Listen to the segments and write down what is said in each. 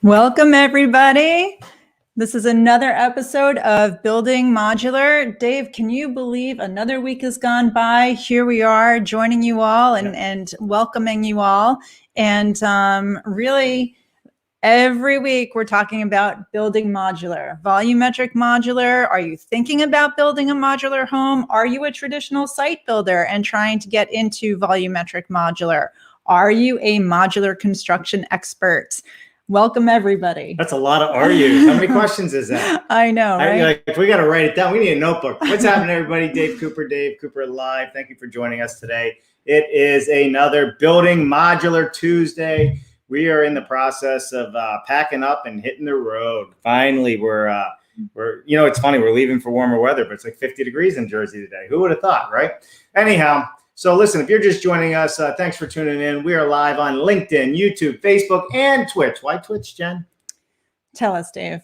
Welcome, everybody. This is another episode of Building Modular. Dave, can you believe another week has gone by? Here we are joining you all and welcoming you all. And really, every week we're talking about building modular, volumetric modular. Are you thinking about building a modular home? Are you a traditional site builder and trying to get into volumetric modular? Are you a modular construction expert? Welcome, everybody. That's a lot of "are you." How many questions is that? I know, right? We got to write it down. We need a notebook. What's happening, everybody? Dave Cooper Live. Thank you for joining us today. It is another Building Modular Tuesday. We are in the process of packing up and hitting the road. Finally, we're it's funny. We're leaving for warmer weather, but it's like 50 degrees in Jersey today. Who would have thought, right? Anyhow. So listen, if you're just joining us, thanks for tuning in. We are live on LinkedIn, YouTube, Facebook, and Twitch. Why Twitch, Jen? Tell us, Dave.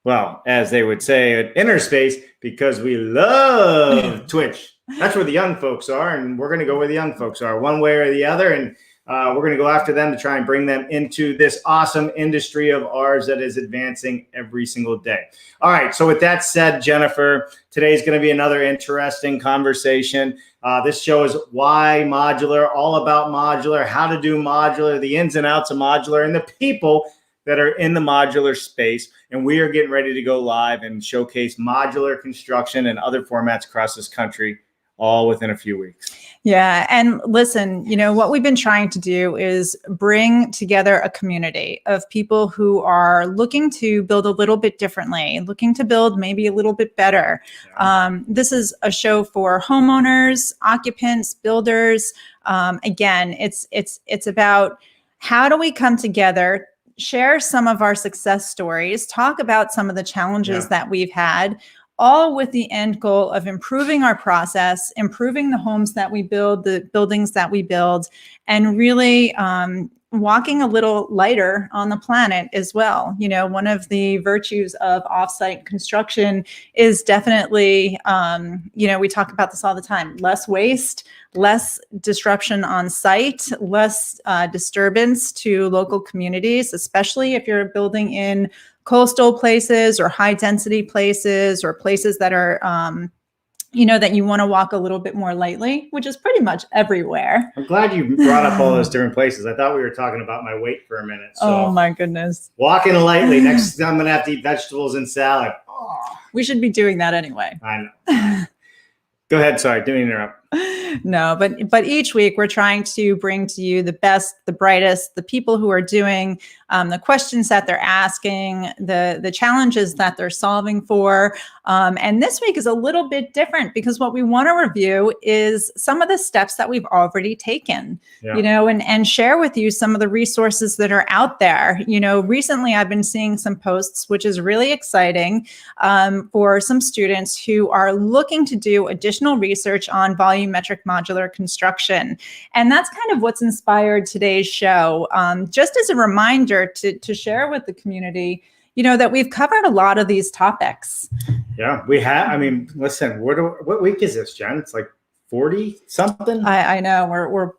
Well, as they would say at Inner Space, because we love Twitch. That's where the young folks are, and we're going to go where the young folks are, one way or the other, and we're going to go after them to try and bring them into this awesome industry of ours that is advancing every single day. All right, so with that said, Jennifer, today's going to be another interesting conversation. This show is why modular, all about modular, how to do modular, the ins and outs of modular, and the people that are in the modular space. And we are getting ready to go live and showcase modular construction and other formats across this country, all within a few weeks. Yeah. And listen, what we've been trying to do is bring together a community of people who are looking to build a little bit differently, looking to build maybe a little bit better. Yeah. This is a show for homeowners, occupants, builders. Again, it's about how do we come together, share some of our success stories, talk about some of the challenges that we've had, all with the end goal of improving our process, improving the homes that we build, the buildings that we build, and really walking a little lighter on the planet as well. One of the virtues of offsite construction is definitely, we talk about this all the time, less waste, less disruption on site, less disturbance to local communities, especially if you're building in coastal places or high density places or places that are, that you want to walk a little bit more lightly, which is pretty much everywhere. I'm glad you brought up all those different places. I thought we were talking about my weight for a minute. So oh my goodness. Walking lightly. Next time I'm going to have to eat vegetables and salad. Oh, we should be doing that anyway. I know. Go ahead. Sorry, didn't interrupt. No, but each week we're trying to bring to you the best, the brightest, the people who are doing the questions that they're asking, the challenges that they're solving for. And this week is a little bit different because what we want to review is some of the steps that we've already taken, and share with you some of the resources that are out there. Recently I've been seeing some posts, which is really exciting for some students who are looking to do additional research on volumetric modular construction. And that's kind of what's inspired today's show. Just as a reminder to share with the community, that we've covered a lot of these topics. Yeah, we have. I mean, listen, what week is this, Jen? It's like 40 something. I know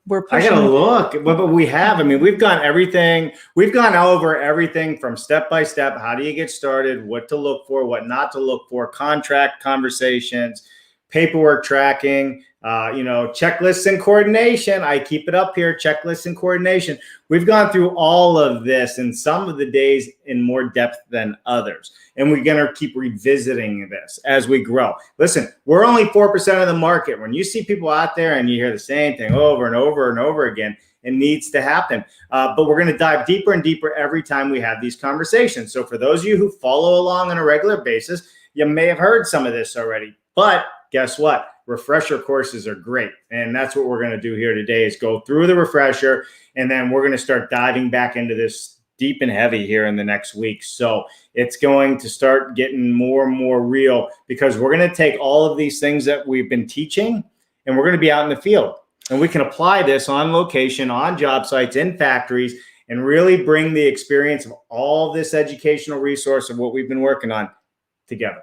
we're pushing. I gotta look, but we have. I mean, we've gone everything. We've gone over everything from step by step. How do you get started? What to look for? What not to look for? Contract conversations, paperwork tracking, checklists and coordination. I keep it up here, checklists and coordination. We've gone through all of this and some of the days in more depth than others. And we're going to keep revisiting this as we grow. Listen, we're only 4% of the market. When you see people out there and you hear the same thing over and over and over again, it needs to happen. But we're going to dive deeper and deeper every time we have these conversations. So for those of you who follow along on a regular basis, you may have heard some of this already. But guess what? Refresher courses are great. And that's what we're going to do here today is go through the refresher. And then we're going to start diving back into this deep and heavy here in the next week. So it's going to start getting more and more real because we're going to take all of these things that we've been teaching and we're going to be out in the field. And we can apply this on location, on job sites, in factories, and really bring the experience of all this educational resource of what we've been working on together.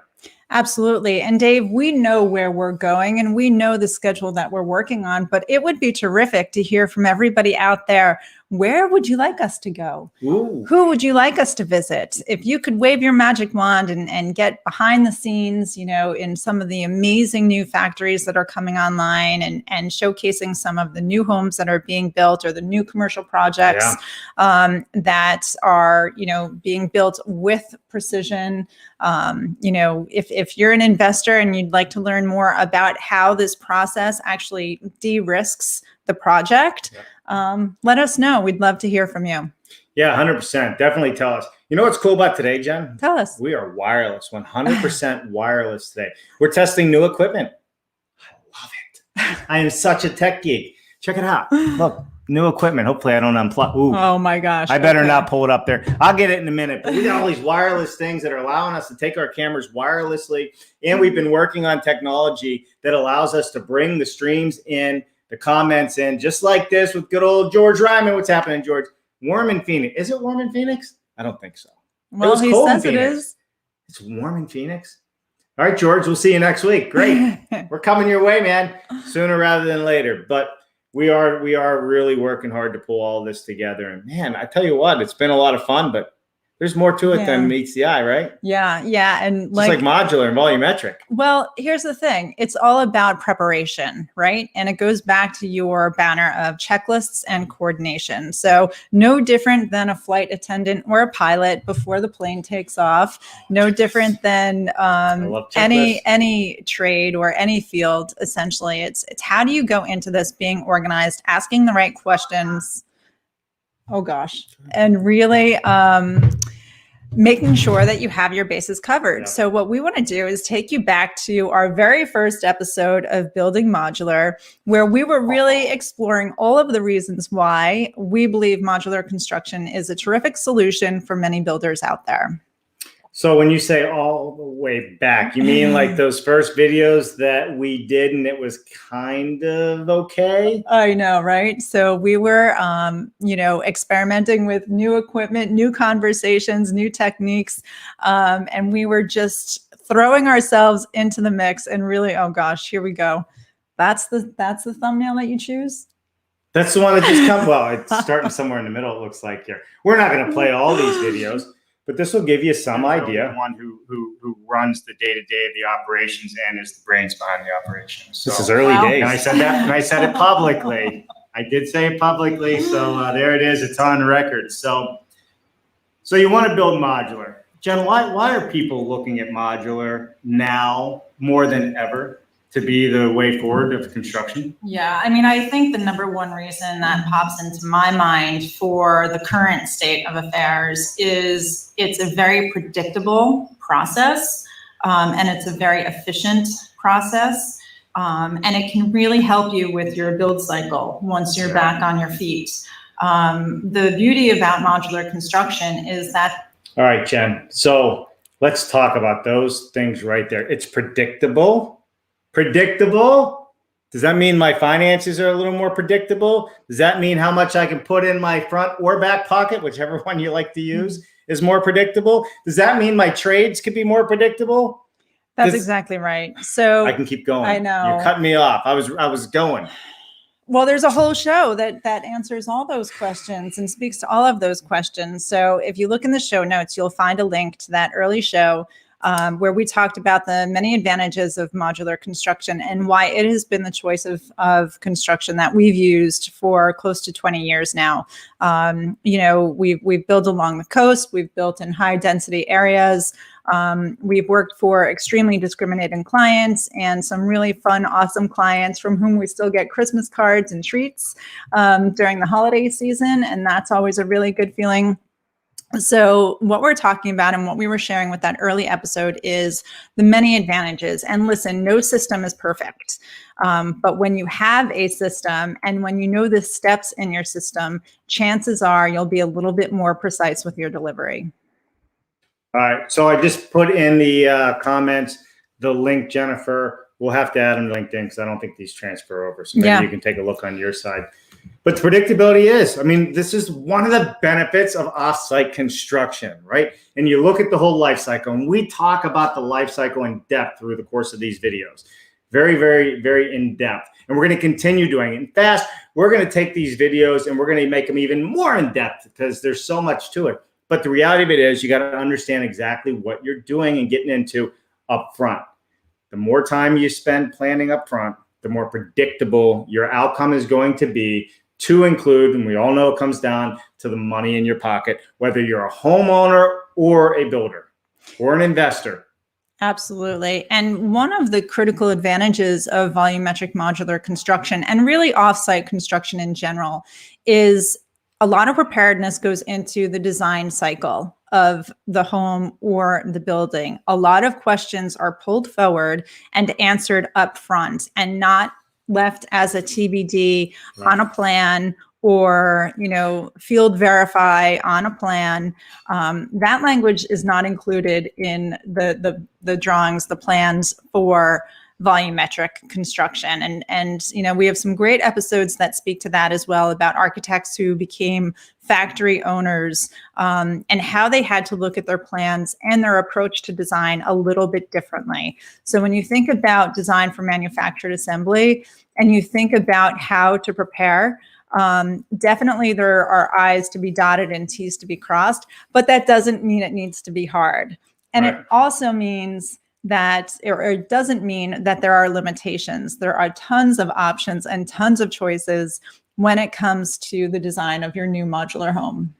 Absolutely. And Dave, we know where we're going and we know the schedule that we're working on, but it would be terrific to hear from everybody out there where would you like us to go? Ooh. Who would you like us to visit? If you could wave your magic wand and get behind the scenes, in some of the amazing new factories that are coming online and showcasing some of the new homes that are being built or the new commercial projects that are, being built with precision. If you're an investor and you'd like to learn more about how this process actually de-risks the project, let us know. We'd love to hear from you. Yeah, 100%. Definitely tell us. You know what's cool about today, Jen? Tell us. We are wireless, 100% wireless today. We're testing new equipment. I love it. I am such a tech geek. Check it out. Look, new equipment. Hopefully I don't unplug. Ooh. Oh my gosh. I better not pull it up there. I'll get it in a minute. But we got all these wireless things that are allowing us to take our cameras wirelessly. And we've been working on technology that allows us to bring the streams in, the comments in, just like this with good old George Ryman. What's happening, George? Warm in Phoenix. Is it warm in Phoenix? I don't think so. Well, he says it is. It's warm in Phoenix. All right, George, we'll see you next week. Great. We're coming your way, man, sooner rather than later. But we are really working hard to pull all this together. And man, I tell you what, it's been a lot of fun, but there's more to it than meets the eye, right? Yeah. And just like modular and volumetric. Well, here's the thing. It's all about preparation, right? And it goes back to your banner of checklists and coordination. So no different than a flight attendant or a pilot before the plane takes off. No different than any trade or any field, essentially. It's how do you go into this being organized, asking the right questions, and really making sure that you have your bases covered. Yeah. So what we want to do is take you back to our very first episode of Building Modular, where we were really exploring all of the reasons why we believe modular construction is a terrific solution for many builders out there. So when you say all the way back, you mean like those first videos that we did and it was kind of okay? I know, right? So we were, experimenting with new equipment, new conversations, new techniques, and we were just throwing ourselves into the mix and really, here we go. That's the thumbnail that you choose? That's the one that just comes. Well, it's starting somewhere in the middle, it looks like here. We're not going to play all these videos, but this will give you some idea. One who runs the day-to-day of the operations and is the brains behind the operations. So, this is early days. And I said that, and I said it publicly. I did say it publicly, so there it is. It's on record. So you want to build modular. Jen, why are people looking at modular now more than ever to be the way forward of construction? Yeah, I think the number one reason that pops into my mind for the current state of affairs is it's a very predictable process, and it's a very efficient process, and it can really help you with your build cycle once you're back on your feet. The beauty about modular construction is that. All right, Jen. So let's talk about those things right there. It's predictable. Predictable? Does that mean my finances are a little more predictable? Does that mean how much I can put in my front or back pocket, whichever one you like to use, is more predictable? Does that mean my trades could be more predictable? That's exactly right. So I can keep going. I know. You're cutting me off. I was going. Well, there's a whole show that answers all those questions and speaks to all of those questions. So if you look in the show notes, you'll find a link to that early show where we talked about the many advantages of modular construction and why it has been the choice of construction that we've used for close to 20 years now. We've built along the coast, we've built in high density areas. We've worked for extremely discriminating clients and some really fun, awesome clients from whom we still get Christmas cards and treats during the holiday season. And that's always a really good feeling. So what we're talking about and what we were sharing with that early episode is the many advantages. And listen, no system is perfect. But when you have a system and when you know the steps in your system, chances are you'll be a little bit more precise with your delivery. All right. So I just put in the comments the link, Jennifer. We'll have to add them to LinkedIn because I don't think these transfer over. So maybe you can take a look on your side. But predictability is, this is one of the benefits of off-site construction, right? And you look at the whole life cycle, and we talk about the life cycle in depth through the course of these videos. very, very, very in depth. And we're going to continue doing it. In fast, we're going to take these videos and we're going to make them even more in depth because there's so much to it. But the reality of it is you got to understand exactly what you're doing and getting into up front. The more time you spend planning up front, the more predictable your outcome is going to be, to include, and we all know it comes down to the money in your pocket, whether you're a homeowner or a builder or an investor. Absolutely. And one of the critical advantages of volumetric modular construction, and really offsite construction in general, is a lot of preparedness goes into the design cycle of the home or the building. A lot of questions are pulled forward and answered up front and not left as a TBD on a plan, or, you know, field verify on a plan. That language is not included in the drawings, the plans for volumetric construction. And you know, we have some great episodes that speak to that as well, about architects who became factory owners, and how they had to look at their plans and their approach to design a little bit differently. So when you think about design for manufactured assembly and you think about how to prepare, definitely there are I's to be dotted and T's to be crossed, but that doesn't mean it needs to be hard. And Right. it also means that, or it doesn't mean that there are limitations. There are tons of options and tons of choices when it comes to the design of your new modular home.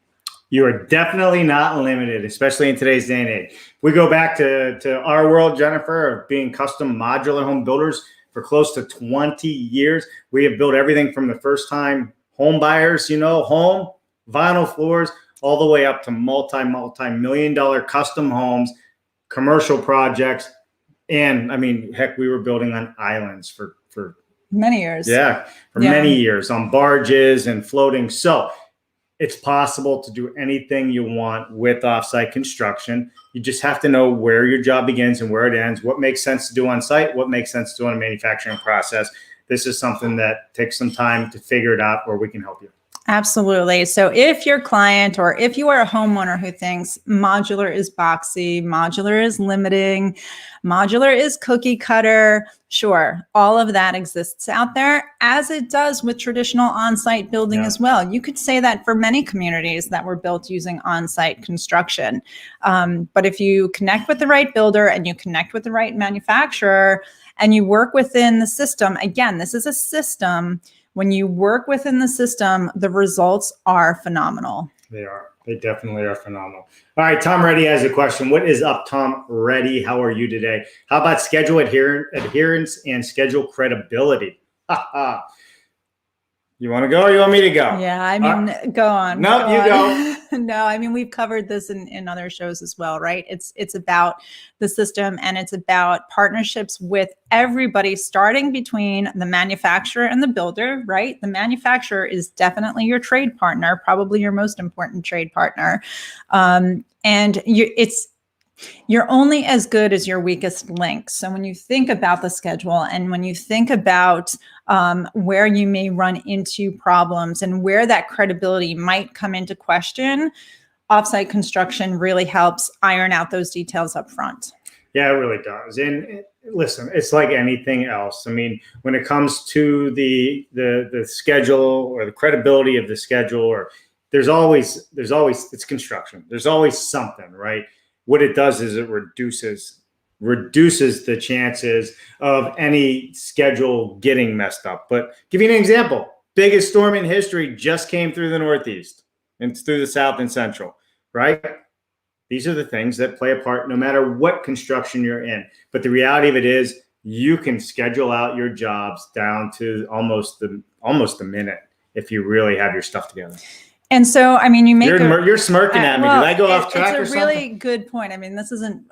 You are definitely not limited, especially in today's day and age. We go back to our world, Jennifer, of being custom modular home builders for close to 20 years. We have built everything from the first time home buyers, you know, home, vinyl floors, all the way up to multi-million-dollar custom homes, commercial projects. And I mean, heck, we were building on islands for Many years. many years, on barges and floating. So it's possible to do anything you want with offsite construction. You just have to know where your job begins and where it ends, what makes sense to do on site, what makes sense to do in a manufacturing process. This is something that takes some time to figure it out, where we can help you. Absolutely. So if your client, or if you are a homeowner who thinks modular is boxy, modular is limiting, modular is cookie cutter, sure, all of that exists out there, as it does with traditional on-site building as well. You could say that for many communities that were built using on-site construction. But if you connect with the right builder and you connect with the right manufacturer and you work within the system, again, this is a system. When you work within the system, the results are phenomenal. They are. They definitely are phenomenal. All right, Tom Reddy has a question. What is up, Tom Reddy? How are you today? How about schedule adherence and schedule credibility? You want to go or you want me to go? Yeah, I mean, go on. No, you go. No, I mean, we've covered this in other shows as well, right? It's about the system, and it's about partnerships with everybody, starting between the manufacturer and the builder, right? The manufacturer is definitely your trade partner, probably your most important trade partner. And you're only as good as your weakest link. So when you think about the schedule, and when you think about where you may run into problems and where that credibility might come into question, offsite construction really helps iron out those details up front. Yeah, it really does. And listen, it's like anything else. I mean, when it comes to the schedule or the credibility of the schedule, or there's always it's construction. There's always something, right? What it does is it reduces the chances of any schedule getting messed up. But give you an example. Biggest storm in history just came through the Northeast and through the South and Central, right? These are the things that play a part no matter what construction you're in. But the reality of it is you can schedule out your jobs down to almost a minute if you really have your stuff together. And so, I mean, you're smirking at me. Did I go off track or something? It's a really good point. I mean, this isn't,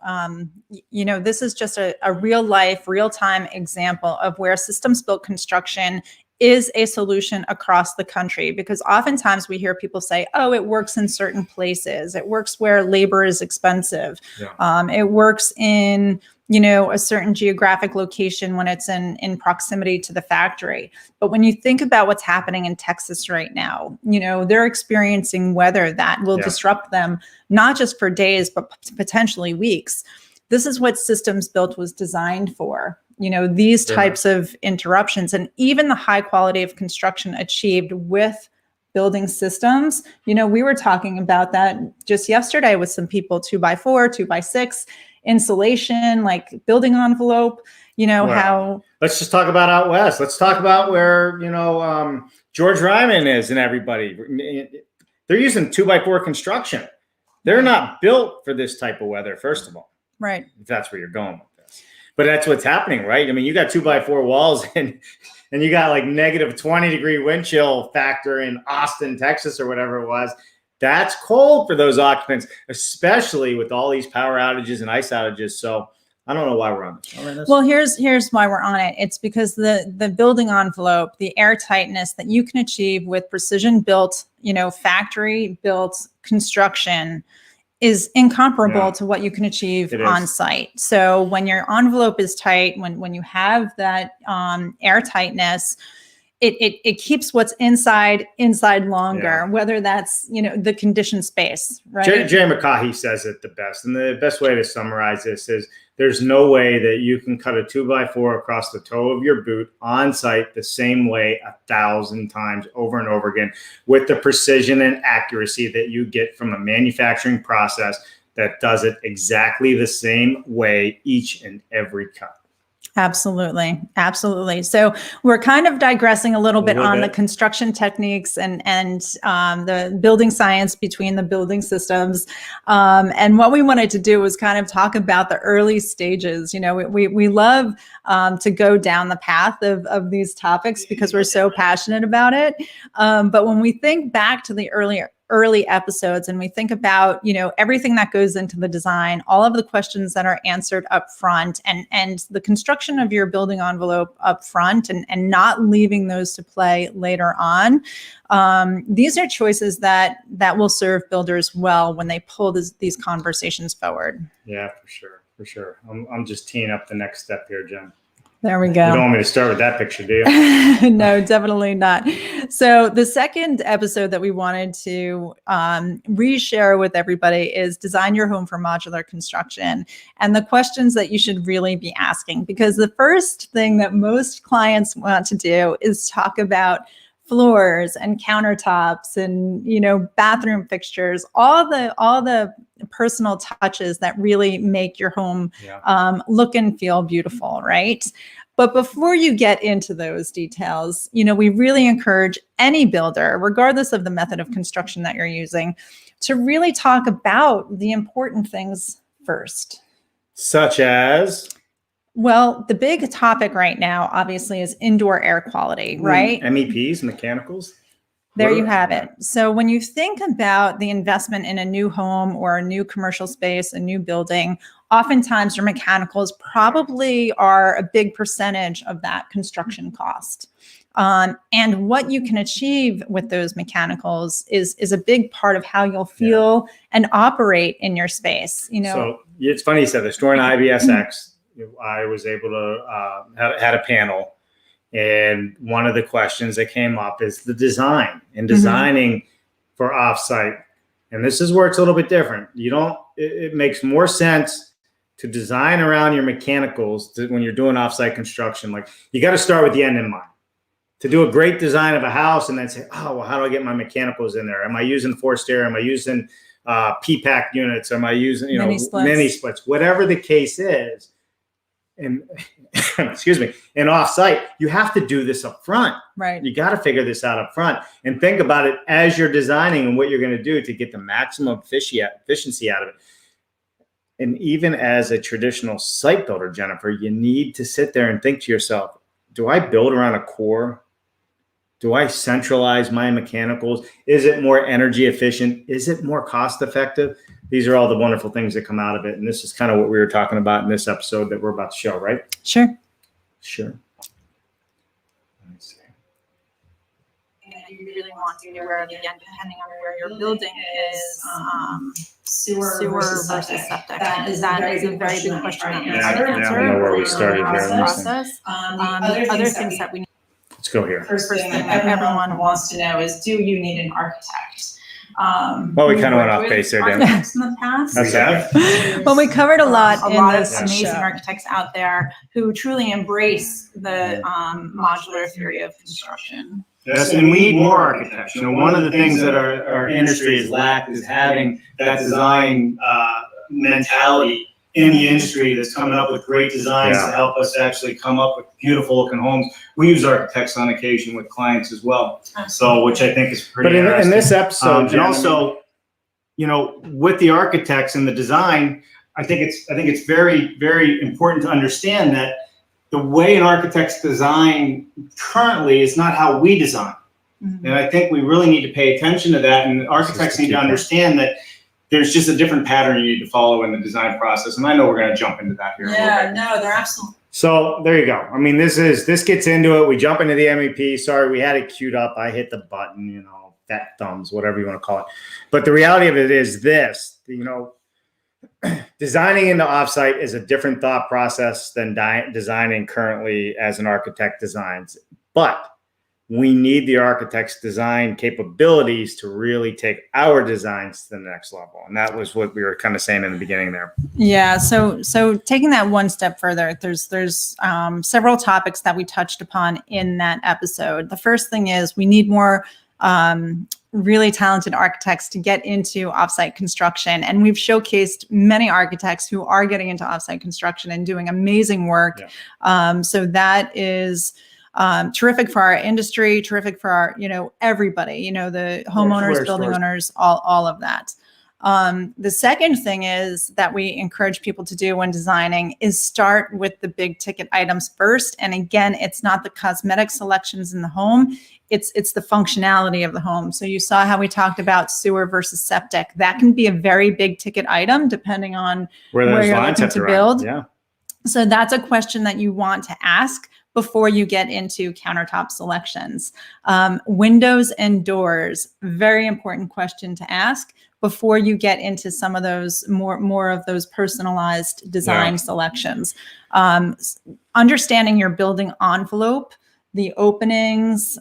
this is just a real life, real time example of where systems built construction is a solution across the country, because oftentimes we hear people say, oh, it works in certain places. It works where labor is expensive. Yeah. It works in, a certain geographic location when it's in proximity to the factory. But when you think about what's happening in Texas right now, they're experiencing weather that will disrupt them, not just for days, but potentially weeks. This is what Systems Built was designed for. these Very types of interruptions, and even the high quality of construction achieved with building systems. We were talking about that just yesterday with some people, 2x4, 2x6, insulation, like building envelope, Well, how. Let's just talk about out west. Let's talk about where, George Ryman is and everybody. They're using 2x4 construction. They're not built for this type of weather, first of all. Right. If that's where you're going with this. But that's what's happening, right? I mean, you got 2x4 walls and you got like negative 20-degree wind chill factor in Austin, Texas, or whatever it was. That's cold for those occupants, especially with all these power outages and ice outages. So I don't know why we're on this. Well, here's why we're on it. It's because the building envelope, the air tightness that you can achieve with precision built, factory built construction is incomparable to what you can achieve on site. So when your envelope is tight, when you have that air tightness, it keeps what's inside longer, whether that's, the conditioned space, right? Jay McCaughey says it the best. And the best way to summarize this is there's no way that you can cut a 2x4 across the toe of your boot on site the same way 1,000 times over and over again with the precision and accuracy that you get from a manufacturing process that does it exactly the same way each and every cut. Absolutely. Absolutely. So we're kind of digressing a little bit on the construction techniques and the building science between the building systems. And what we wanted to do was kind of talk about the early stages. We love to go down the path of these topics because we're so passionate about it. But when we think back to the early episodes and we think about, everything that goes into the design, all of the questions that are answered up front and the construction of your building envelope up front and not leaving those to play later on. These are choices that will serve builders well when they pull these conversations forward. Yeah, for sure. I'm just teeing up the next step here, Jen. There we go. You don't want me to start with that picture, do you? No, definitely not. So the second episode that we wanted to reshare with everybody is design your home for modular construction and the questions that you should really be asking, because the first thing that most clients want to do is talk about floors and countertops and, bathroom fixtures, all the personal touches that really make your home look and feel beautiful, right? But before you get into those details, we really encourage any builder, regardless of the method of construction that you're using, to really talk about the important things first. Such as? Well, the big topic right now, obviously, is indoor air quality, right? MEPs, mechanicals. There you have it. So when you think about the investment in a new home or a new commercial space, a new building, oftentimes your mechanicals probably are a big percentage of that construction cost. And what you can achieve with those mechanicals is a big part of how you'll feel and operate in your space. So it's funny you said this. During IBSX, I was able to had a panel. And one of the questions that came up is the design and designing for offsite. And this is where it's a little bit different. It makes more sense to design around your mechanicals when you're doing offsite construction. Like you got to start with the end in mind. To do a great design of a house and then say, oh, well, how do I get my mechanicals in there? Am I using forced air? Am I using P-pack units? Am I using, mini splits? Whatever the case is. And excuse me, and offsite, you have to do this up front. Right. You got to figure this out up front and think about it as you're designing and what you're going to do to get the maximum efficiency out of it. And even as a traditional site builder, Jennifer, you need to sit there and think to yourself, do I build around a core? Do I centralize my mechanicals? Is it more energy efficient? Is it more cost effective? These are all the wonderful things that come out of it. And this is kind of what we were talking about in this episode that we're about to show, right? Sure. Let me see. And you really want to be aware of, again, depending on where your building is, sewer versus septic. That is a very big question that we have to answer. I don't know where we started here. Process. Other things that we need. Let's go here. First thing that everyone wants to know is, do you need an architect? Well, we we've kinda went worked off with base there, didn't we? architects in the past. That's okay. Well, we covered a lot A in lot of this amazing show. architects out there who truly embrace the modular theory of construction. Yes, and we need more architects. You know, one of the things that our industry has lacked is having that design mentality in the industry that's coming up with great designs to help us actually come up with beautiful looking homes. We use architects on occasion with clients as well, so which I think is pretty But interesting. in this episode, and Jen, also, you know, with the architects and the design, I think it's very, very important to understand that the way an architect's design currently is not how we design. Mm-hmm. And I think we really need to pay attention to that. And architects need to understand that there's just a different pattern you need to follow in the design process. And I know we're going to jump into that here. Yeah, no, they're absolutely. So there you go. I mean, this gets into it. We jump into the MEP. Sorry, we had it queued up. I hit the button, you know, fat thumbs, whatever you want to call it. But the reality of it is this, you know, designing into offsite is a different thought process than designing currently as an architect designs. But we need the architect's design capabilities to really take our designs to the next level. And that was what we were kind of saying in the beginning there. Yeah. So taking that one step further, there's several topics that we touched upon in that episode. The first thing is we need more really talented architects to get into offsite construction. And we've showcased many architects who are getting into offsite construction and doing amazing work. Yeah. So that is terrific for our industry, terrific for our, you know, everybody, you know, the homeowners, building owners, all of that. The second thing is that we encourage people to do when designing is start with the big ticket items first. And again, it's not the cosmetic selections in the home. It's the functionality of the home. So you saw how we talked about sewer versus septic. That can be a very big ticket item depending on where you're looking to build. Yeah. So that's a question that you want to ask before you get into countertop selections. Windows and doors, very important question to ask before you get into some of those more of those personalized design selections. Understanding your building envelope, the openings,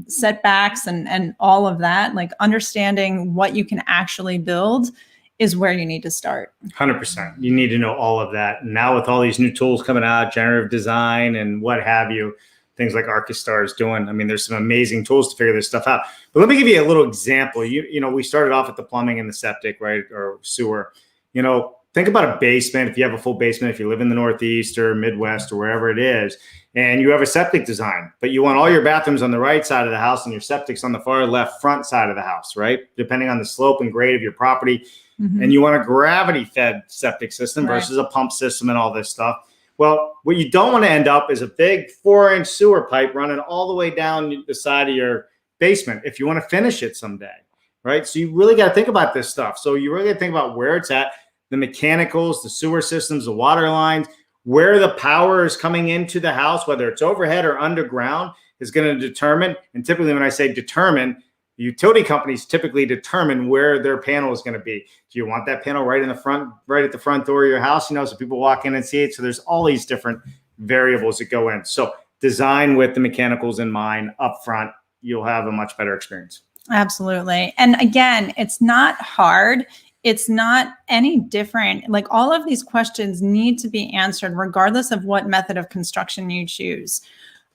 setbacks, and all of that, like understanding what you can actually build is where you need to start. 100%. You need to know all of that. And now with all these new tools coming out, generative design and what have you, things like Archistar is doing. I mean, there's some amazing tools to figure this stuff out. But let me give you a little example. You know, we started off at the plumbing and the septic, right, or sewer. You know, think about a basement. If you have a full basement, if you live in the Northeast or Midwest or wherever it is, and you have a septic design, but you want all your bathrooms on the right side of the house and your septic's on the far left front side of the house, right? Depending on the slope and grade of your property. Mm-hmm. And you want a gravity-fed septic system versus a pump system and all this stuff. Well, what you don't want to end up is a big 4-inch sewer pipe running all the way down the side of your basement if you want to finish it someday, right? So you really got to think about this stuff. So you really got to think about where it's at, the mechanicals, the sewer systems, the water lines, where the power is coming into the house, whether it's overhead or underground, is going to determine. And typically when I say determine, the utility companies typically determine where their panel is going to be. Do you want that panel right in the front, right at the front door of your house, you know, so people walk in and see it? So there's all these different variables that go in. So design with the mechanicals in mind up front, you'll have a much better experience. Absolutely. And again, it's not hard. It's not any different. Like all of these questions need to be answered regardless of what method of construction you choose.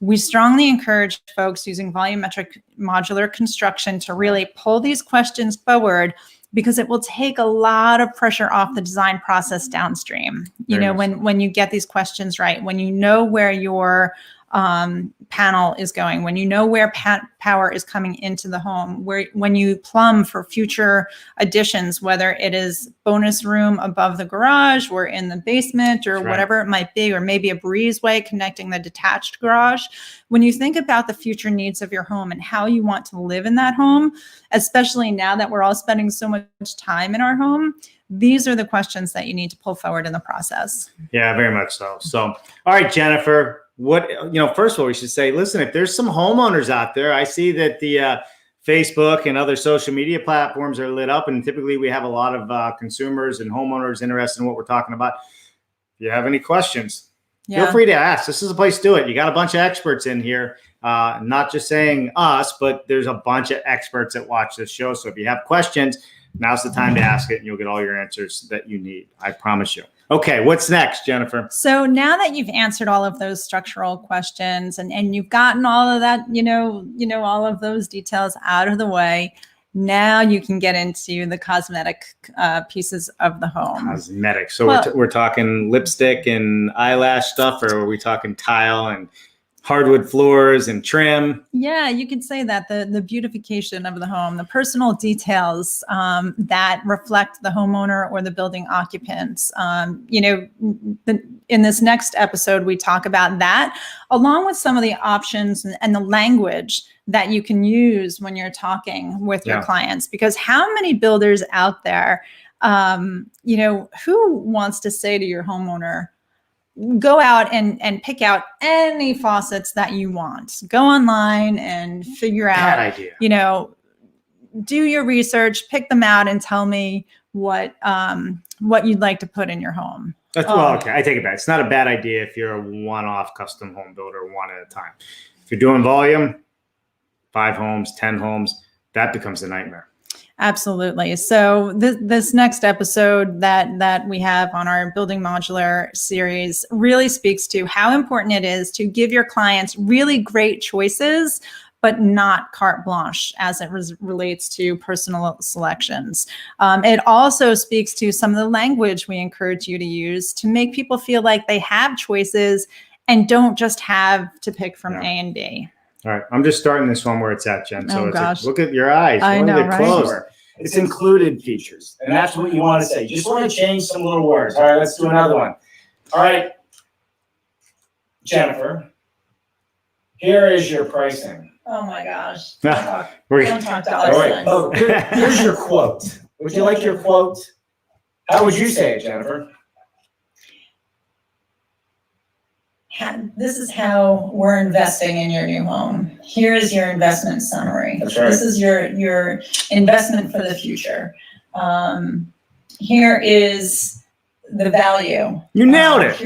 We strongly encourage folks using volumetric modular construction to really pull these questions forward because it will take a lot of pressure off the design process downstream. You know, when you get these questions right, when you know where your panel is going, when you know where power is coming into the home, when you plumb for future additions, whether it is bonus room above the garage or in the basement or whatever it might be, or maybe a breezeway connecting the detached garage. When you think about the future needs of your home and how you want to live in that home, especially now that we're all spending so much time in our home, these are the questions that you need to pull forward in the process. Yeah, very much so. So, all right, Jennifer, what, you know, first of all, we should say, listen, if there's some homeowners out there, I see that the Facebook and other social media platforms are lit up, and typically we have a lot of consumers and homeowners interested in what we're talking about. If you have any questions, feel free to ask. This is a place to do it. You got a bunch of experts in here, not just saying us, but there's a bunch of experts that watch this show. So if you have questions, now's the time to ask it and you'll get all your answers that you need. I promise you. Okay, what's next, Jennifer? So now that you've answered all of those structural questions and you've gotten all of that, all of those details out of the way, now you can get into the cosmetic pieces of the home. Cosmetic. So we're talking lipstick and eyelash stuff, or are we talking tile and hardwood floors and trim? Yeah, you could say that the beautification of the home, the personal details that reflect the homeowner or the building occupants. In this next episode, we talk about that, along with some of the options and the language that you can use when you're talking with your clients. Because how many builders out there, who wants to say to your homeowner, go out and pick out any faucets that you want. Go online and figure out, Bad idea. Do your research, pick them out and tell me what you'd like to put in your home. Okay, I take it back. It's not a bad idea if you're a one-off custom home builder, one at a time. If you're doing volume, 5 homes, 10 homes, that becomes a nightmare. Absolutely. So this next episode that we have on our Building Modular series really speaks to how important it is to give your clients really great choices, but not carte blanche as it relates to personal selections. It also speaks to some of the language we encourage you to use to make people feel like they have choices and don't just have to pick from A and B. All right, I'm just starting this one where it's at, Jen. So look at your eyes. I know, right? Closed. It's included features, and that's what you want to say. Just want to change some little words. All right, let's do another one. All right, Jennifer, here is your pricing. Oh my gosh. Don't talk dollars. All right. Oh, here's your quote. Would you like your quote? How would you say it, Jennifer? This is how we're investing in your new home. Here is your investment summary. That's right. This is your investment for the future. Here is the value. You nailed it.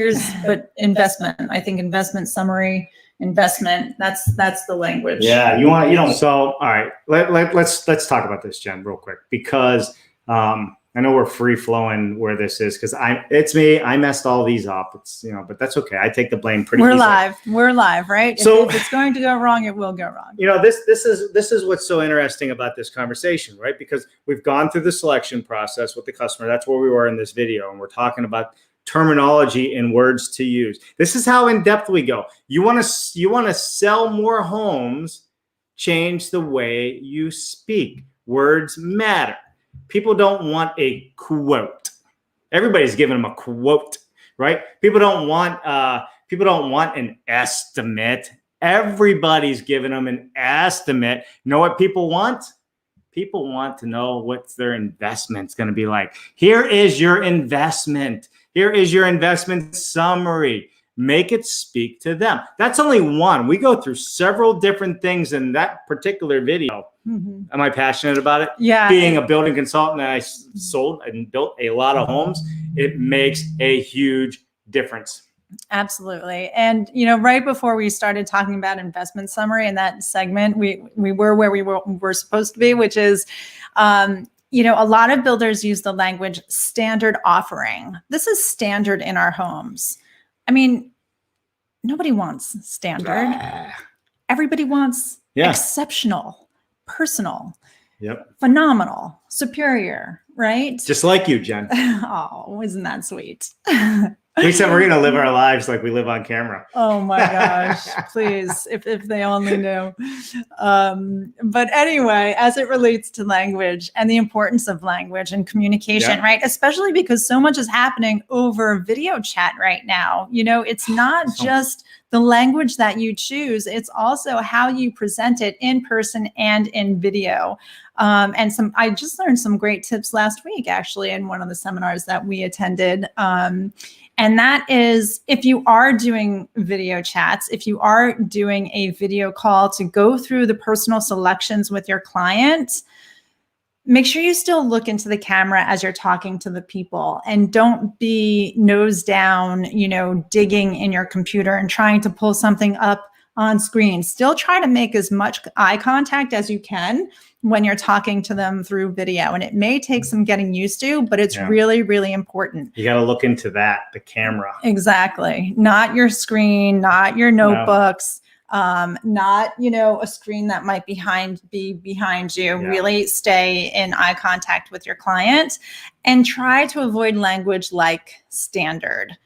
But investment. I think investment summary, investment. That's the language. Yeah, So all right, let's talk about this, Jen, real quick, because I know we're free flowing where this is because it's me. I messed all these up. It's but that's okay. I take the blame pretty easily. We're live, right? So if it's going to go wrong, it will go wrong. This is what's so interesting about this conversation, right? Because we've gone through the selection process with the customer. That's where we were in this video, and we're talking about terminology and words to use. This is how in depth we go. You want to sell more homes, change the way you speak. Words matter. People don't want a quote. Everybody's giving them a quote, right? People don't want an estimate. Everybody's giving them an estimate. You know what people want? People want to know what their investment's going to be like. Here is your investment. Here is your investment summary. Make it speak to them. That's only one. We go through several different things in that particular video. Mm-hmm. Am I passionate about it? Yeah. Being a building consultant, I sold and built a lot of homes. It makes a huge difference. Absolutely. And, right before we started talking about investment summary in that segment, we were where we were supposed to be, which is, a lot of builders use the language standard offering. This is standard in our homes. I mean, nobody wants standard. Everybody wants exceptional, personal, phenomenal, superior, right? Just like you, Jen. Oh, isn't that sweet? We said we're going to live our lives like we live on camera. Oh my gosh, please, if they only knew. But anyway, as it relates to language and the importance of language and communication, right? Especially because so much is happening over video chat right now. It's not just the language that you choose, it's also how you present it in person and in video. I just learned some great tips last week, actually, in one of the seminars that we attended. And that is, if you are doing video chats, if you are doing a video call to go through the personal selections with your client, make sure you still look into the camera as you're talking to the people, and don't be nose down, digging in your computer and trying to pull something up on screen. Still try to make as much eye contact as you can when you're talking to them through video. And it may take some getting used to, but it's really, really important. You got to look into that, the camera. Exactly. Not your screen, not your notebooks, not, a screen that might be behind you. Really stay in eye contact with your client and try to avoid language like standard.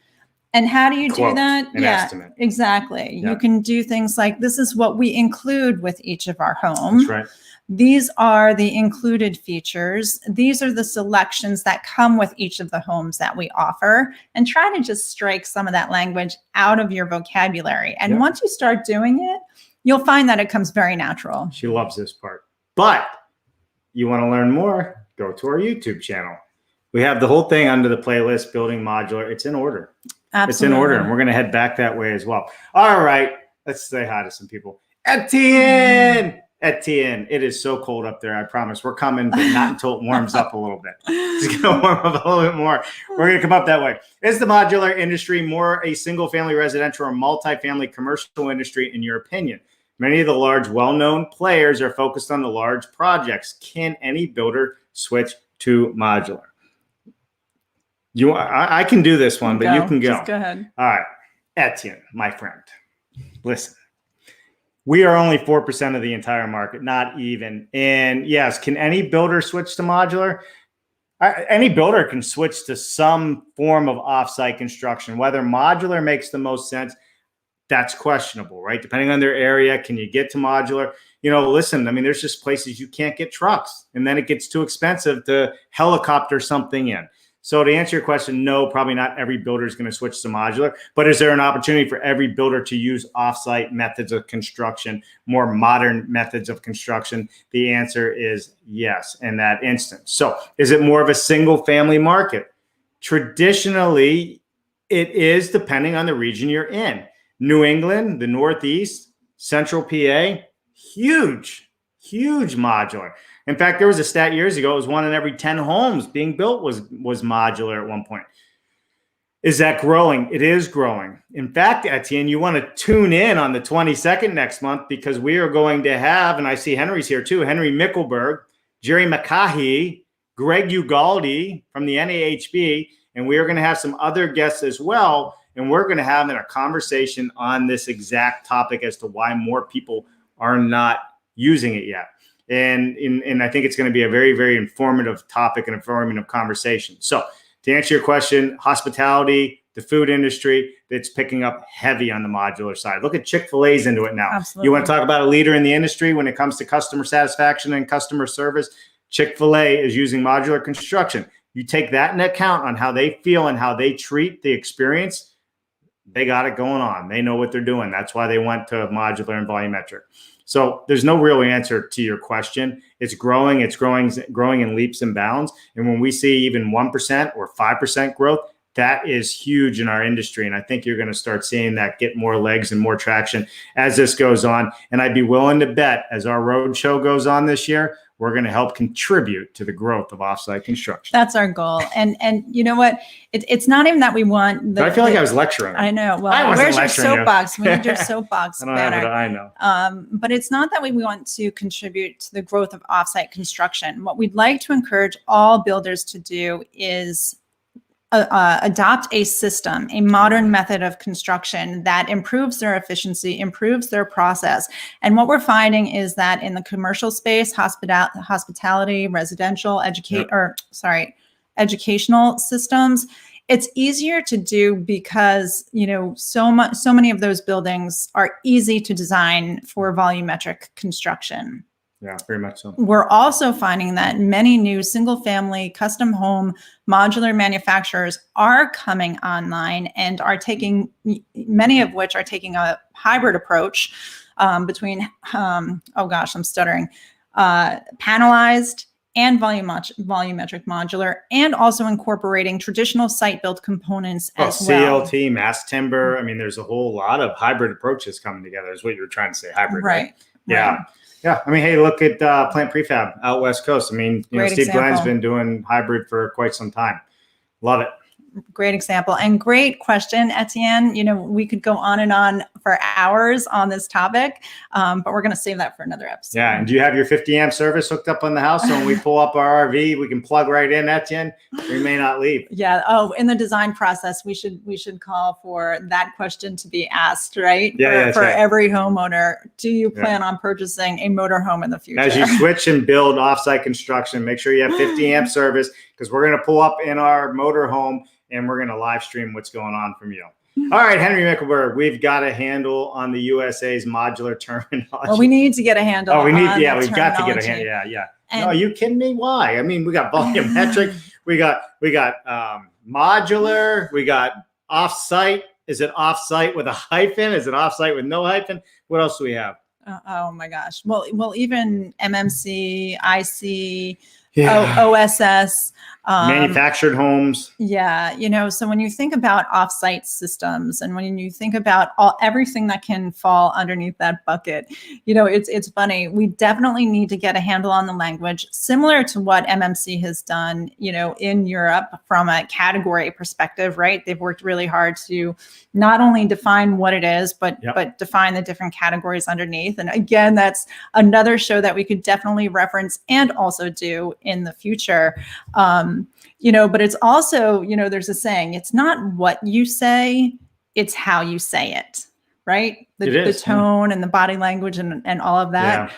And how do you do that? Estimate. Exactly. You can do things like, this is what we include with each of our homes. That's right. These are the included features. These are the selections that come with each of the homes that we offer, and try to just strike some of that language out of your vocabulary. And once you start doing it, you'll find that it comes very natural. She loves this part. But you want to learn more, go to our YouTube channel. We have the whole thing under the playlist, Building Modular. It's in order. Absolutely. It's in order, and we're going to head back that way as well. All right. Let's say hi to some people. Etienne, it is so cold up there. I promise we're coming, but not until it warms up a little bit. It's going to warm up a little bit more. We're going to come up that way. Is the modular industry more a single family residential or multifamily commercial industry in your opinion? Many of the large, well-known players are focused on the large projects. Can any builder switch to modular? I can do this one, but you can go. Just go ahead. All right. Etienne, my friend, listen. We are only 4% of the entire market, not even. And yes, can any builder switch to modular? Any builder can switch to some form of offsite construction. Whether modular makes the most sense, that's questionable, right? Depending on their area, can you get to modular? Listen, there's just places you can't get trucks, and then it gets too expensive to helicopter something in. So to answer your question, no, probably not every builder is going to switch to modular, but is there an opportunity for every builder to use offsite methods of construction, more modern methods of construction? The answer is yes in that instance. So is it more of a single family market? Traditionally, it is, depending on the region you're in. New England, the Northeast, Central PA, huge modular. In fact, there was a stat years ago, it was 1 in every 10 homes being built was modular at one point. Is that growing? It is growing. In fact, Etienne, you want to tune in on the 22nd next month, because we are going to have, and I see Henry's here too, Henry Mickelberg, Jerry McCahey, Greg Ugaldi from the NAHB, and we are going to have some other guests as well, and we're going to have a conversation on this exact topic as to why more people are not using it yet. And I think it's going to be a very, very informative topic and informative conversation. So to answer your question, hospitality, the food industry, it's picking up heavy on the modular side. Look at Chick-fil-A's into it now. Absolutely. You want to talk about a leader in the industry when it comes to customer satisfaction and customer service? Chick-fil-A is using modular construction. You take that into account on how they feel and how they treat the experience. They got it going on. They know what they're doing. That's why they went to modular and volumetric. So there's no real answer to your question. It's growing in leaps and bounds. And when we see even 1% or 5% growth, that is huge in our industry. And I think you're going to start seeing that get more legs and more traction as this goes on. And I'd be willing to bet, as our road show goes on this year, we're going to help contribute to the growth of offsite construction. That's our goal. And you know what? It's not even that we want. I feel like I was lecturing. I know. Well, where's your soapbox? We need your soapbox better. I know. But it's not that we want to contribute to the growth of offsite construction. What we'd like to encourage all builders to do is adopt a system, a modern method of construction that improves their efficiency, improves their process. And what we're finding is that in the commercial space, hospitality, residential, educational systems, it's easier to do because, so many of those buildings are easy to design for volumetric construction. Yeah, very much so. We're also finding that many new single-family custom home modular manufacturers are coming online and are taking, many of which are taking a hybrid approach between, panelized and volumetric modular, and also incorporating traditional site-built components as well. CLT, mass timber. There's a whole lot of hybrid approaches coming together is what you're trying to say, hybrid, right? Yeah. Yeah. I mean, hey, look at Plant Prefab out West Coast. I mean, Great Steve Glenn's example. been doing hybrid for quite some time. Love it. Great example and great question, Etienne. We could go on and on for hours on this topic, but we're going to save that for another episode. Yeah. And do you have your 50 amp service hooked up on the house? So when we pull up our RV, we can plug right in, Etienne. We may not leave. Yeah. Oh, in the design process, we should call for that question to be asked, right? Yeah. For every homeowner, do you plan on purchasing a motorhome in the future? As you switch and build offsite construction, make sure you have 50 amp service, because we're going to pull up in our motorhome and we're going to live stream what's going on from you. All right, Henry Mickelberg, we've got a handle on the USA's modular terminology. Well, we need to get a handle. Oh, we've got to get a terminology. handle. Yeah. And no, are you kidding me? Why? I mean, we got volumetric, we got modular, we got offsite. Is it offsite with a hyphen? Is it offsite with no hyphen? What else do we have? Oh my gosh. Well, even MMC, IC, Yeah. OSS. Manufactured homes. Yeah. So when you think about offsite systems and when you think about everything that can fall underneath that bucket, it's funny. We definitely need to get a handle on the language, similar to what MMC has done, in Europe from a category perspective, right? They've worked really hard to not only define what it is, but define the different categories underneath. And again, that's another show that we could definitely reference and also do in the future. But it's also, there's a saying, it's not what you say, it's how you say it, right? The tone and the body language and all of that. Yeah.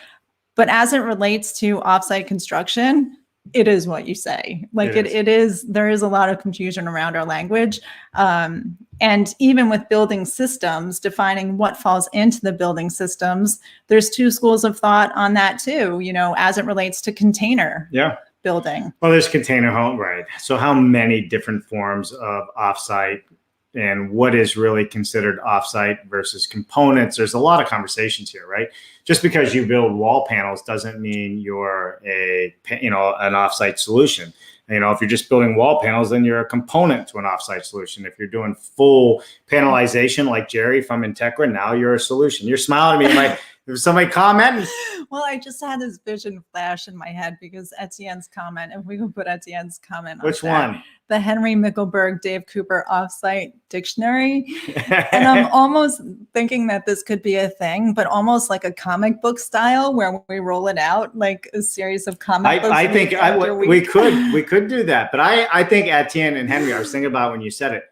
But as it relates to offsite construction, it is what you say. Like it is, there is a lot of confusion around our language. And even with building systems, defining what falls into the building systems, there's two schools of thought on that too, as it relates to container. Yeah. Building. Well, there's container home, right? So how many different forms of offsite and what is really considered offsite versus components? There's a lot of conversations here, right? Just because you build wall panels doesn't mean you're an offsite solution. If you're just building wall panels, then you're a component to an offsite solution. If you're doing full panelization like Jerry from Integra, now you're a solution. You're smiling at me like, there's somebody commenting. Well, I just had this vision flash in my head because Etienne's comment, if we could put Etienne's comment on Which one? The Henry Mickelberg, Dave Cooper offsite dictionary. And I'm almost thinking that this could be a thing, but almost like a comic book style where we roll it out like a series of comic books. I think we could do that. But I think Etienne and Henry, I was thinking about when you said it.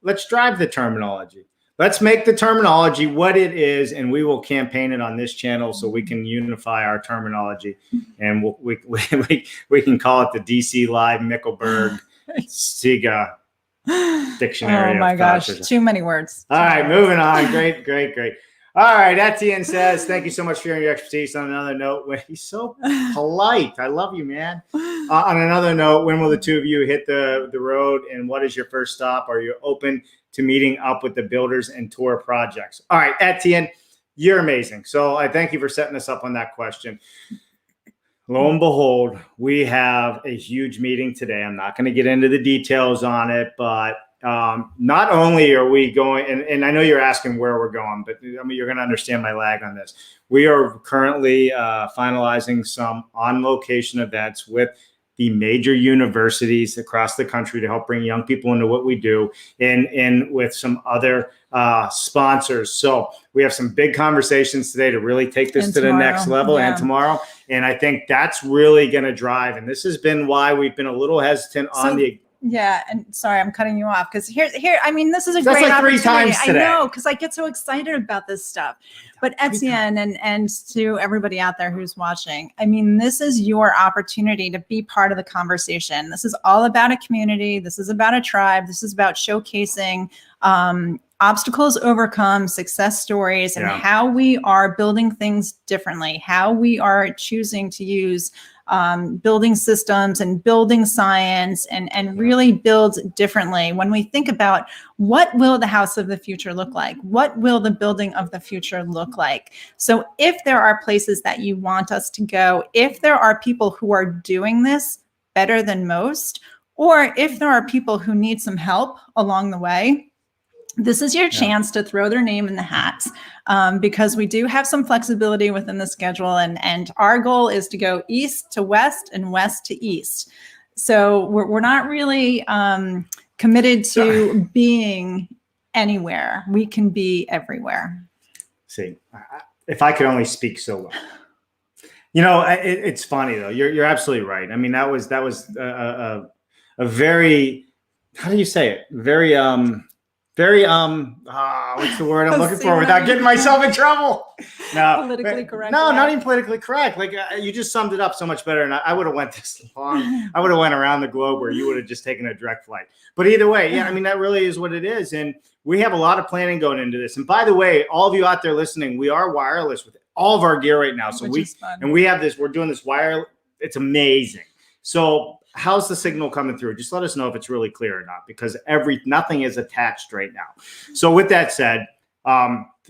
Let's drive the terminology. Let's make the terminology what it is, and we will campaign it on this channel so we can unify our terminology, and we can call it the DC Live Mickelberg Siga Dictionary. Oh my gosh, too many words. All right, moving on. Great. All right, Etienne says, thank you so much for sharing your expertise. On another note, he's so polite. I love you, man. On another note, when will the two of you hit the road, and what is your first stop? Are you open to meeting up with the builders and tour projects? All right, Etienne, you're amazing. So I thank you for setting us up on that question. Lo and behold, we have a huge meeting today. I'm not going to get into the details on it, but not only are we going, and I know you're asking where we're going, but I mean, you're going to understand my lag on this. We are currently finalizing some on-location events with the major universities across the country to help bring young people into what we do, and with some other sponsors. So we have some big conversations today to really take this to the next level, and tomorrow. And I think that's really going to drive. And this has been why we've been a little hesitant on the. Yeah, and sorry, I'm cutting you off because here. I mean, this is a That's great like 3 opportunity. times today. I know, because I get so excited about this stuff. But Etienne and to everybody out there who's watching, I mean, this is your opportunity to be part of the conversation. This is all about a community. This is about a tribe. This is about showcasing obstacles overcome, success stories, and how we are building things differently, how we are choosing to use building systems and building science and really build differently. When we think about what will the house of the future look like? What will the building of the future look like? So if there are places that you want us to go, if there are people who are doing this better than most, or if there are people who need some help along the way, this is your chance to throw their name in the hat, because we do have some flexibility within the schedule, and our goal is to go east to west and west to east. So we're not really committed to being anywhere. We can be everywhere. See, if I could only speak so well. You know, it's funny though. You're absolutely right. I mean, that was a very, how do you say it? Very what's the word I'm looking for without getting myself in trouble? No, politically correct. No, not even politically correct. Like you just summed it up so much better. And I would have went this long. I would have went around the globe where you would have just taken a direct flight. But either way, yeah, I mean, that really is what it is. And we have a lot of planning going into this. And by the way, all of you out there listening, we are wireless with all of our gear right now. So we have this, we're doing this wire. It's amazing. So how's the signal coming through? Just let us know if it's really clear or not, because nothing is attached right now. So with that said,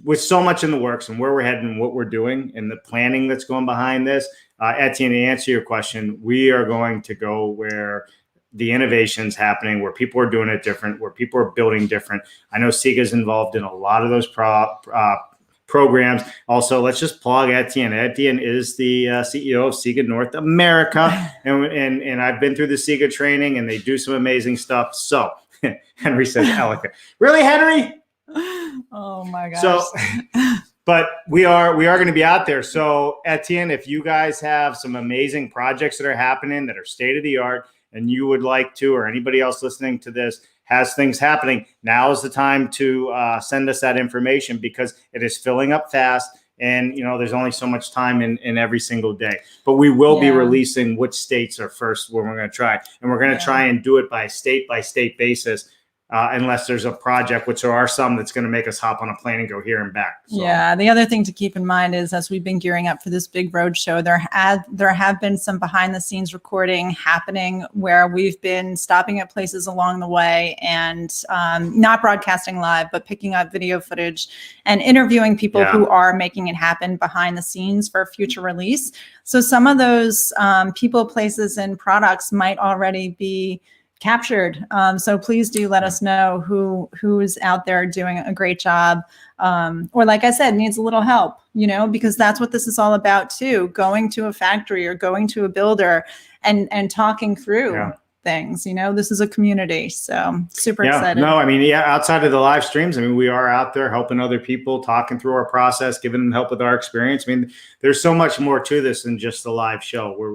with so much in the works and where we're heading and what we're doing and the planning that's going behind this, Etienne, to answer your question, we are going to go where the innovation's happening, where people are doing it different, where people are building different. I know SIGA's involved in a lot of those programs. Also, let's just plug Etienne. Etienne is the CEO of SIGA North America. And I've been through the SIGA training and they do some amazing stuff. So Henry says, Elika. Really, Henry? Oh my gosh. So, but we are going to be out there. So Etienne, if you guys have some amazing projects that are happening that are state of the art and you would like to, or anybody else listening to this has things happening, now is the time to send us that information, because it is filling up fast. And, you know, there's only so much time in every single day. But we will be releasing which states are first where we're going to try. And we're going to try and do it by state basis, unless there's a project, which there are some, that's going to make us hop on a plane and go here and back. So. Yeah. The other thing to keep in mind is, as we've been gearing up for this big road show, there have been some behind the scenes recording happening where we've been stopping at places along the way and not broadcasting live, but picking up video footage and interviewing people who are making it happen behind the scenes for future release. So some of those people, places, and products might already be captured. So please do let us know who's out there doing a great job, or, like I said, needs a little help, you know, because that's what this is all about too. Going to a factory or going to a builder and talking through things, you know, this is a community. So super excited. No, I mean, outside of the live streams, I mean, we are out there helping other people, talking through our process, giving them help with our experience. I mean, there's so much more to this than just the live show. We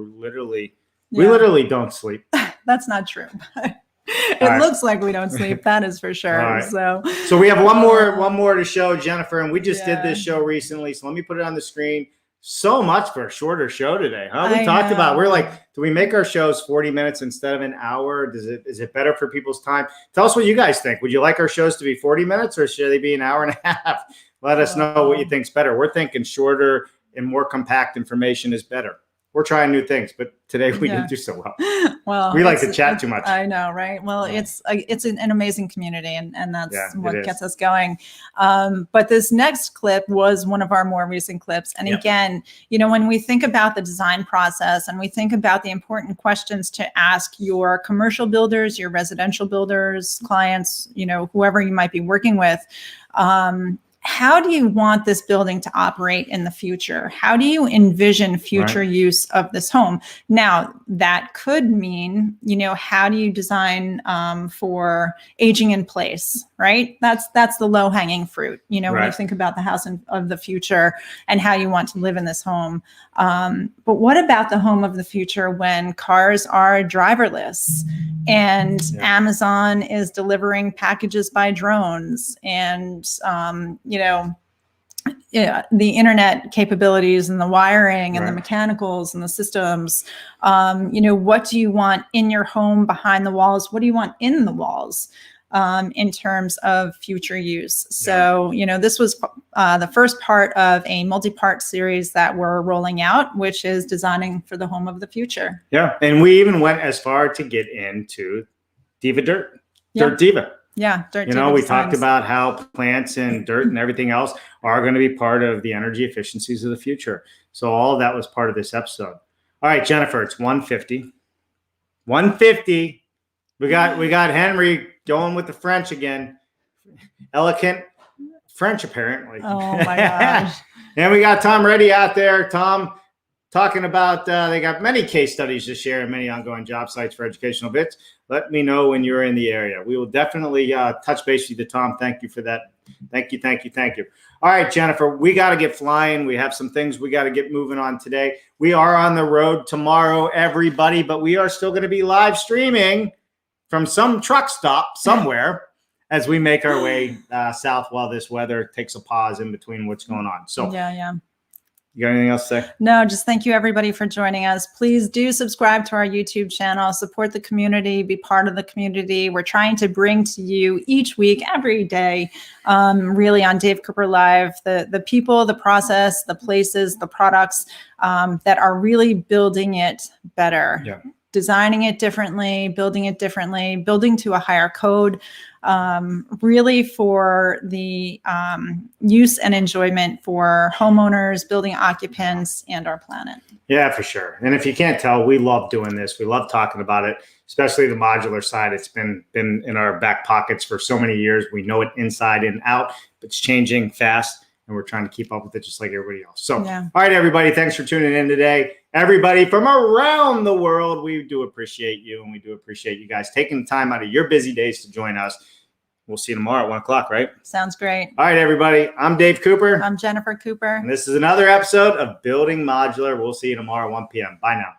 literally don't sleep. That's not true. It looks like we don't sleep. That is for sure. Right. So we have one more to show, Jennifer, and we just did this show recently. So let me put it on the screen. So much for a shorter show today, huh? We talked about, we're like, do we make our shows 40 minutes instead of an hour? Is it better for people's time? Tell us what you guys think. Would you like our shows to be 40 minutes or should they be an hour and a half? Let us know what you think's better. We're thinking shorter and more compact information is better. We're trying new things, but today we didn't do so well. Well, we like to chat too much. I know, right? Well, it's an amazing community, and that's what gets us going. But this next clip was one of our more recent clips. And again, you know, when we think about the design process and we think about the important questions to ask your commercial builders, your residential builders, clients, you know, whoever you might be working with, how do you want this building to operate in the future? How do you envision future use of this home? Now, that could mean, you know, how do you design for aging in place, right? That's the low-hanging fruit, you know, when you think about the house of the future and how you want to live in this home. But what about the home of the future when cars are driverless and Amazon is delivering packages by drones and, you know, the internet capabilities and the wiring and the mechanicals and the systems? You know, what do you want in your home behind the walls? What do you want in the walls? In terms of future use. So, you know, this was the first part of a multi-part series that we're rolling out, which is designing for the home of the future. Yeah. And we even went as far to get into Diva Dirt Diva. Yeah. Dirt you Diva know, we designs. talked about how plants and dirt and everything else are going to be part of the energy efficiencies of the future. So all of that was part of this episode. All right, Jennifer, it's 150. 150. We got Henry going with the French again. eloquent French, apparently. Oh my gosh. And we got Tom Reddy out there. Tom talking about, they got many case studies to share and many ongoing job sites for educational bits. Let me know when you're in the area. We will definitely touch base with you, Tom. Thank you for that. Thank you, thank you, thank you. All right, Jennifer, we got to get flying. We have some things we got to get moving on today. We are on the road tomorrow, everybody, but we are still going to be live streaming from some truck stop somewhere as we make our way south while this weather takes a pause in between what's going on. So Yeah. you got anything else to say? No, just thank you everybody for joining us. Please do subscribe to our YouTube channel, support the community, be part of the community. We're trying to bring to you each week, every day, really on Dave Cooper Live, the people, the process, the places, the products that are really building it better. Yeah. Designing it differently, building to a higher code, really for the use and enjoyment for homeowners, building occupants, and our planet. Yeah, for sure. And if you can't tell, we love doing this. We love talking about it, especially the modular side. It's been in our back pockets for so many years. We know it inside and out. It's changing fast, and we're trying to keep up with it just like everybody else. So, Yeah. All right, everybody, thanks for tuning in today. Everybody from around the world, we do appreciate you, and we do appreciate you guys taking the time out of your busy days to join us. We'll see you tomorrow at 1 o'clock, right? Sounds great. All right, everybody. I'm Dave Cooper. I'm Jennifer Cooper. And this is another episode of Building Modular. We'll see you tomorrow at 1 p.m. Bye now.